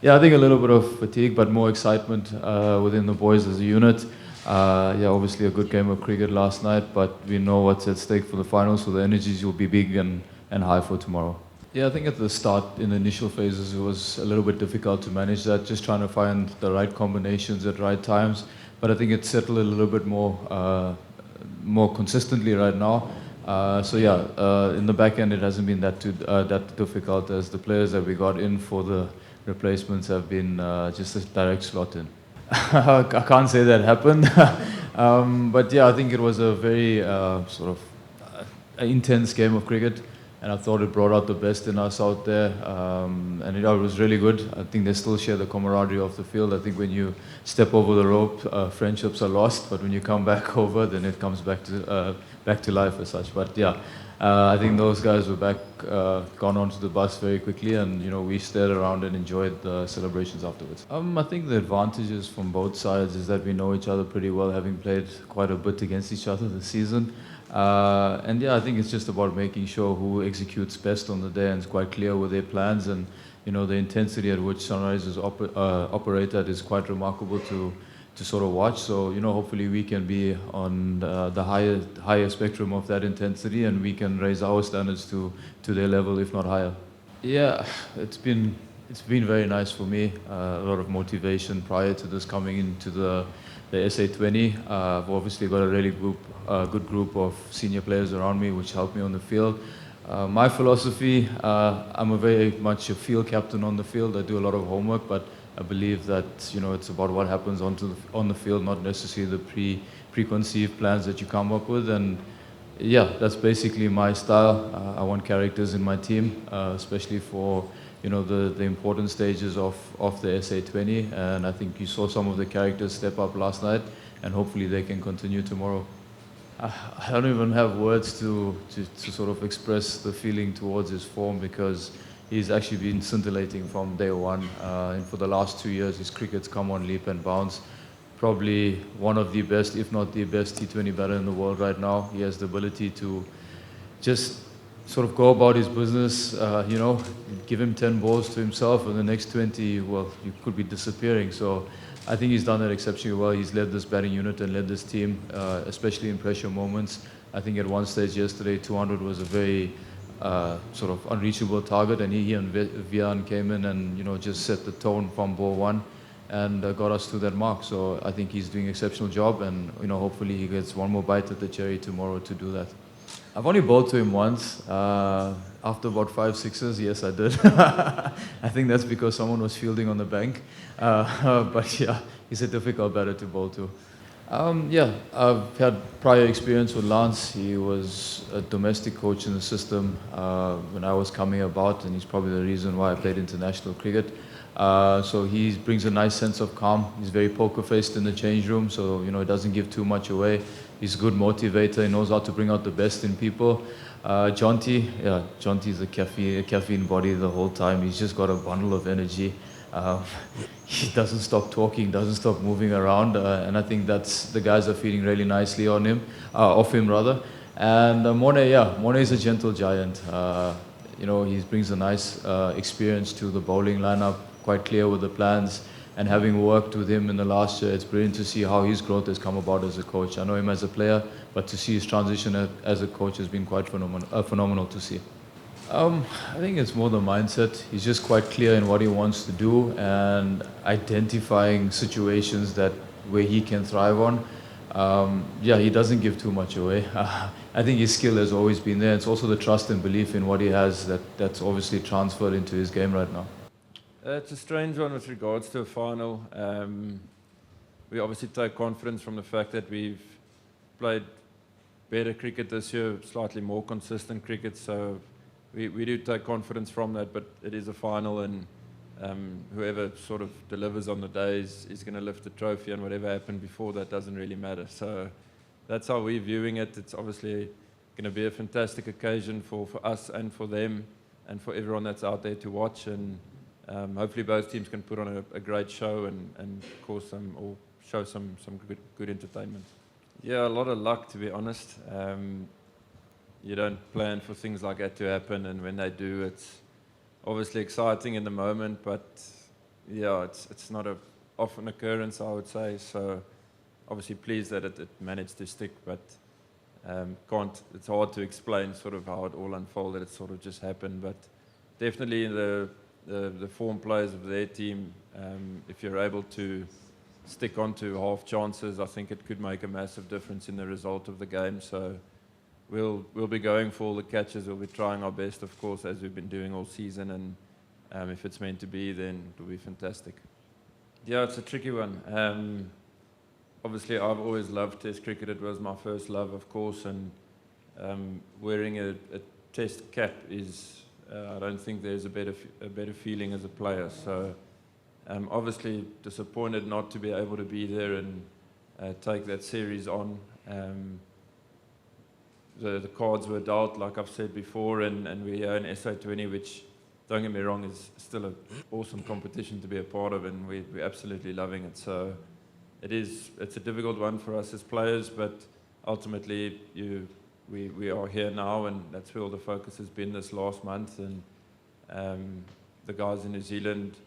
Yeah, I think a little bit of fatigue, but more excitement within the boys as a unit. Yeah, obviously a good game of cricket last night, but we know what's at stake for the finals, so the energies will be big and high for tomorrow. Yeah, I think at the start, in the initial phases, it was a little bit difficult to manage that, just trying to find the right combinations at right times. But I think it's settled a little bit more consistently right now. So yeah, in the back end, it hasn't been that difficult, as the players that we got in for the replacements have been just a direct slot in. I can't say that happened, but yeah, I think it was a very sort of intense game of cricket, and I thought it brought out the best in us out there, and it was really good. I think they still share the camaraderie of the field. I think when you step over the rope, friendships are lost, but when you come back over, then it comes back to life as such. But yeah, I think those guys were back, gone onto the bus very quickly, and we stayed around and enjoyed the celebrations afterwards. I think the advantages from both sides is that we know each other pretty well, having played quite a bit against each other this season. And yeah, I think it's just about making sure who executes best on the day and is quite clear with their plans. And the intensity at which Sunrisers operate at is quite remarkable to sort of watch. So hopefully we can be on the higher spectrum of that intensity, and we can raise our standards to their level, if not higher. Yeah, it's been very nice for me. A lot of motivation prior to this coming into the SA20. I've obviously got a really good group of senior players around me, which help me on the field. My philosophy, I'm very much a field captain on the field. I do a lot of homework, but I believe that it's about what happens on the field, not necessarily the preconceived plans that you come up with. And yeah, that's basically my style. I want characters in my team, especially for the important stages of the SA20, and I think you saw some of the characters step up last night, and hopefully they can continue tomorrow. I don't even have words to sort of express the feeling towards his form, because he's actually been scintillating from day one, and for the last 2 years his cricket's come on leap and bounds. Probably one of the best, if not the best T20 batter in the world right now. He has the ability to just sort of go about his business, give him 10 balls to himself, and the next 20, well, you could be disappearing. So I think he's done that exceptionally well. He's led this batting unit and led this team, especially in pressure moments. I think at one stage yesterday, 200 was a very sort of unreachable target, and he and Vian came in and just set the tone from ball one and got us to that mark. So I think he's doing an exceptional job, and hopefully he gets one more bite at the cherry tomorrow to do that. I've only bowled to him once, after about 5 sixes. Yes, I did. I think that's because someone was fielding on the bank. But yeah, he's a difficult batter to bowl to. Yeah, I've had prior experience with Lance. He was a domestic coach in the system when I was coming about, and he's probably the reason why I played international cricket. So he brings a nice sense of calm. He's very poker-faced in the change room, so he doesn't give too much away. He's a good motivator. He knows how to bring out the best in people. Jonty's a caffeine body the whole time. He's just got a bundle of energy. He doesn't stop talking, doesn't stop moving around, and I think the guys are feeding really nicely on him, off him rather. And Morne is a gentle giant. He brings a nice experience to the bowling lineup, quite clear with the plans. And having worked with him in the last year, it's brilliant to see how his growth has come about as a coach. I know him as a player, but to see his transition as a coach has been quite phenomenal to see. I think it's more the mindset. He's just quite clear in what he wants to do and identifying situations where he can thrive on. He doesn't give too much away. I think his skill has always been there. It's also the trust and belief in what he has that's obviously transferred into his game right now. It's a strange one with regards to a final. We obviously take confidence from the fact that we've played better cricket this year, slightly more consistent cricket, so we do take confidence from that, but it is a final, and whoever sort of delivers on the day is going to lift the trophy, and whatever happened before that doesn't really matter. So that's how we're viewing it. It's obviously going to be a fantastic occasion for us and for them and for everyone that's out there to watch, and hopefully both teams can put on a great show and show some good entertainment. Yeah, a lot of luck, to be honest. You don't plan for things like that to happen, and when they do, it's obviously exciting in the moment, but yeah, it's not a often occurrence, I would say. So obviously pleased that it managed to stick, but can't. It's hard to explain sort of how it all unfolded. It sort of just happened, but definitely the form players of their team, if you're able to stick on to half chances, I think it could make a massive difference in the result of the game. So we'll be going for all the catches. We'll be trying our best, of course, as we've been doing all season, and if it's meant to be, then it'll be fantastic. Yeah, it's a tricky one. Obviously, I've always loved Test cricket. It was my first love, of course, and wearing a Test cap is, I don't think there's a better feeling as a player. So obviously disappointed not to be able to be there and take that series on. The cards were dealt, like I've said before, and we are in SA20, which, don't get me wrong, is still an awesome competition to be a part of, and we're absolutely loving it. So it's a difficult one for us as players, but ultimately we are here now, and that's where all the focus has been this last month. And the guys in New Zealand,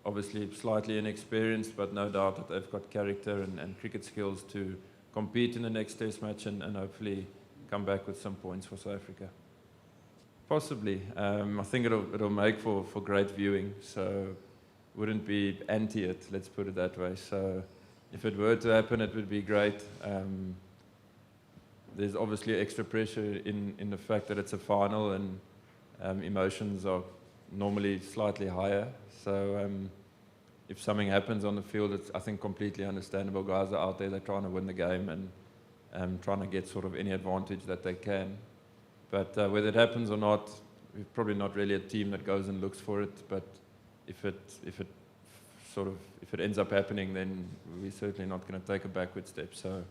obviously slightly inexperienced, but no doubt that they've got character and cricket skills to compete in the next Test match and hopefully come back with some points for South Africa. Possibly. I think it'll make for great viewing, so wouldn't be anti it, let's put it that way. So if it were to happen, it would be great. There's obviously extra pressure in the fact that it's a final, and emotions are normally slightly higher. So if something happens on the field, it's, I think, completely understandable. Guys are out there, they're trying to win the game and trying to get sort of any advantage that they can. But whether it happens or not, we're probably not really a team that goes and looks for it. But if it ends up happening, then we're certainly not going to take a backward step. So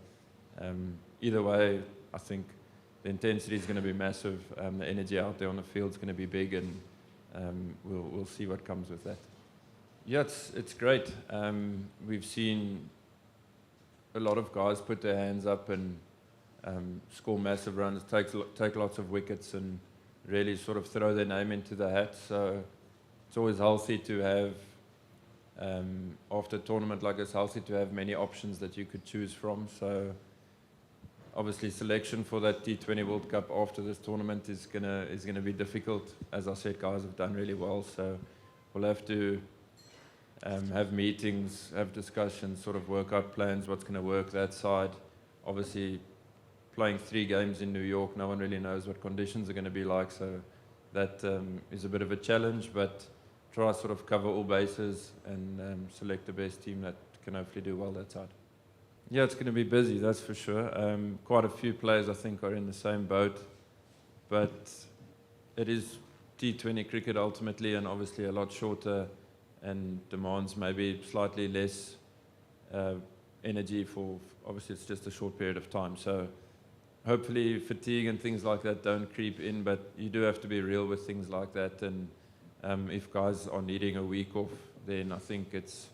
either way, I think the intensity is going to be massive. The energy out there on the field is going to be big, and we'll see what comes with that. Yeah, it's great. We've seen a lot of guys put their hands up and score massive runs, take lots of wickets, and really sort of throw their name into the hat. So it's always healthy to have, after a tournament like this, healthy to have many options that you could choose from. So obviously selection for that T20 World Cup after this tournament is gonna be difficult. As I said, guys have done really well, so we'll have to have meetings, have discussions, sort of work out plans, what's going to work that side. Obviously, playing 3 games in New York, no one really knows what conditions are going to be like, so that is a bit of a challenge, but try to sort of cover all bases and select the best team that can hopefully do well that side. Yeah, it's going to be busy, that's for sure. Quite a few players, I think, are in the same boat, but it is T20 cricket ultimately, and obviously a lot shorter and demands maybe slightly less energy for, obviously it's just a short period of time. So hopefully fatigue and things like that don't creep in, but you do have to be real with things like that. And if guys are needing a week off, then I think it's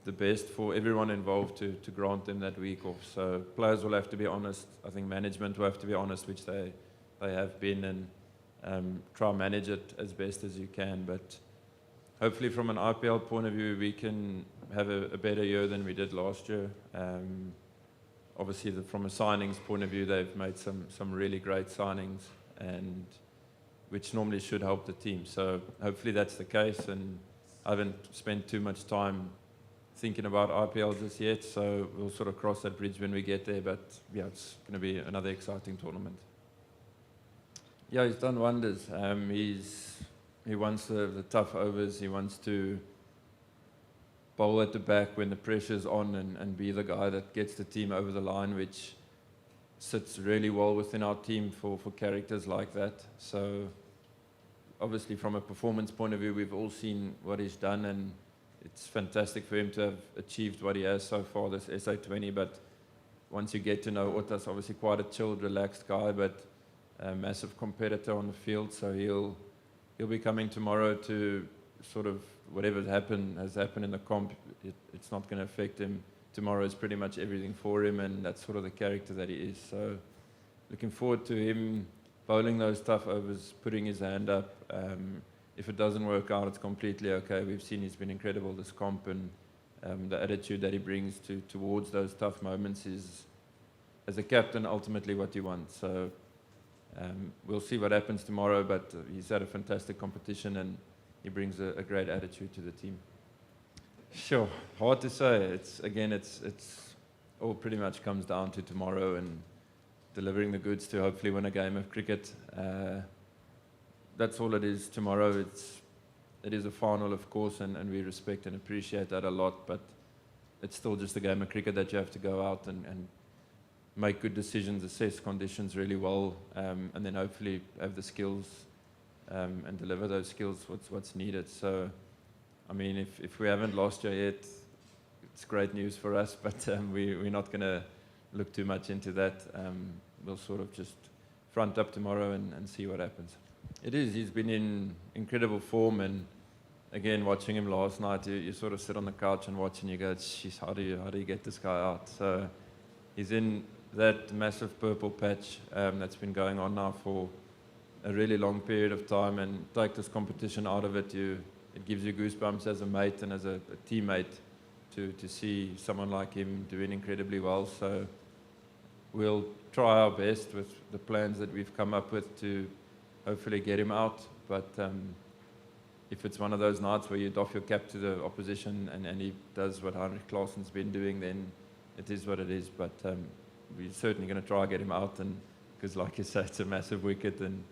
the best for everyone involved to grant them that week off. So players will have to be honest. I think management will have to be honest, which they have been, and try and manage it as best as you can. But hopefully from an IPL point of view, we can have a better year than we did last year. Obviously, from a signings point of view, they've made some really great signings, and which normally should help the team. So hopefully that's the case, and I haven't spent too much time thinking about IPL just yet, so we'll sort of cross that bridge when we get there. But yeah, it's going to be another exciting tournament. Yeah, he's done wonders. He wants the tough overs. He wants to bowl at the back when the pressure's on and be the guy that gets the team over the line, which sits really well within our team for characters like that. So obviously from a performance point of view, we've all seen what he's done, and it's fantastic for him to have achieved what he has so far, this SA20. But once you get to know Ota's obviously quite a chilled, relaxed guy, but a massive competitor on the field, so he'll be coming tomorrow to sort of whatever has happened in the comp. It's not going to affect him. Tomorrow is pretty much everything for him, and that's sort of the character that he is. So looking forward to him bowling those tough overs, putting his hand up, if it doesn't work out, it's completely okay. We've seen he's been incredible this comp, and the attitude that he brings towards those tough moments is, as a captain, ultimately what you want. So we'll see what happens tomorrow, but he's had a fantastic competition and he brings a great attitude to the team. Sure, hard to say. It's all pretty much comes down to tomorrow and delivering the goods to hopefully win a game of cricket. That's all it is tomorrow. It is a final, of course, and we respect and appreciate that a lot, but it's still just a game of cricket that you have to go out and make good decisions, assess conditions really well, and then hopefully have the skills and deliver those skills, what's needed. So, I mean, if we haven't lost you yet, it's great news for us, but we're not going to look too much into that. We'll sort of just front up tomorrow and see what happens. It is. He's been in incredible form, and again, watching him last night, you sort of sit on the couch and watch, and you go, "Jeez, how do you get this guy out?" So he's in that massive purple patch that's been going on now for a really long period of time, and take this competition out of it, it gives you goosebumps as a mate and as a teammate to see someone like him doing incredibly well. So we'll try our best with the plans that we've come up with to hopefully get him out. But if it's one of those nights where you doff your cap to the opposition and he does what Heinrich Claessen's been doing, then it is what it is. But we're certainly going to try to get him out, and because, like you say, it's a massive wicket, and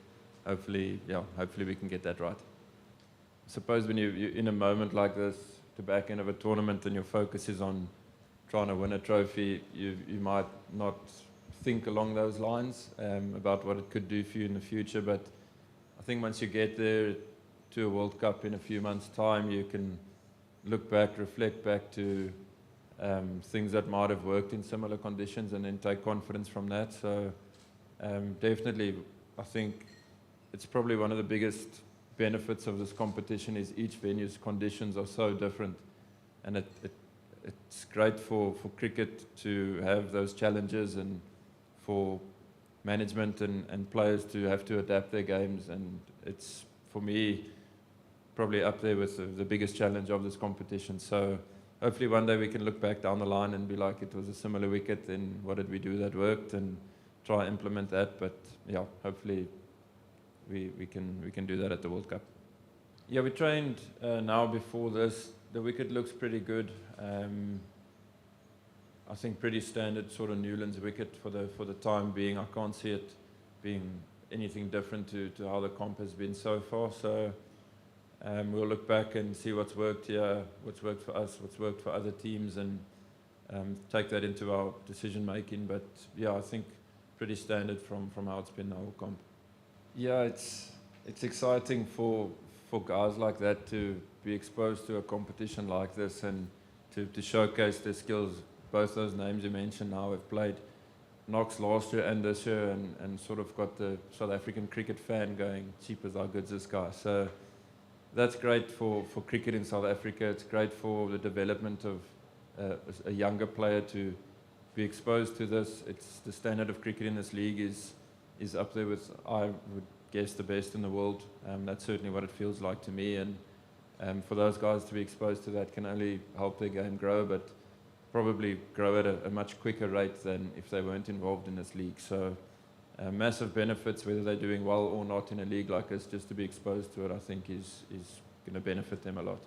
hopefully we can get that right. I suppose when you're in a moment like this, the back end of a tournament, and your focus is on trying to win a trophy, you might not think along those lines about what it could do for you in the future. But I think once you get there to a World Cup in a few months' time, you can look back, reflect back to things that might have worked in similar conditions, and then take confidence from that. So definitely, I think it's probably one of the biggest benefits of this competition is each venue's conditions are so different, and it's great for cricket to have those challenges, and for management and players to have to adapt their games. And it's, for me, probably up there with the biggest challenge of this competition. So hopefully one day we can look back down the line and be like, it was a similar wicket, and what did we do that worked, and try to implement that. But yeah, hopefully we can do that at the World Cup. Yeah, we trained now before this. The wicket looks pretty good. I think pretty standard sort of Newlands wicket for the time being. I can't see it being anything different to how the comp has been so far. So we'll look back and see what's worked here, what's worked for us, what's worked for other teams, and take that into our decision making. But yeah, I think pretty standard from how it's been the whole comp. Yeah, it's exciting for guys like that to be exposed to a competition like this, and to showcase their skills. Both those names you mentioned now have played knocks last year and this year, and sort of got the South African cricket fan going, cheapers, how good's this guy? So that's great for cricket in South Africa. It's great for the development of a younger player to be exposed to this. It's the standard of cricket in this league is up there with, I would guess, the best in the world. That's certainly what it feels like to me, and for those guys to be exposed to that can only help their game grow, but probably grow at a much quicker rate than if they weren't involved in this league. So massive benefits, whether they're doing well or not in a league like this, just to be exposed to it, I think is going to benefit them a lot.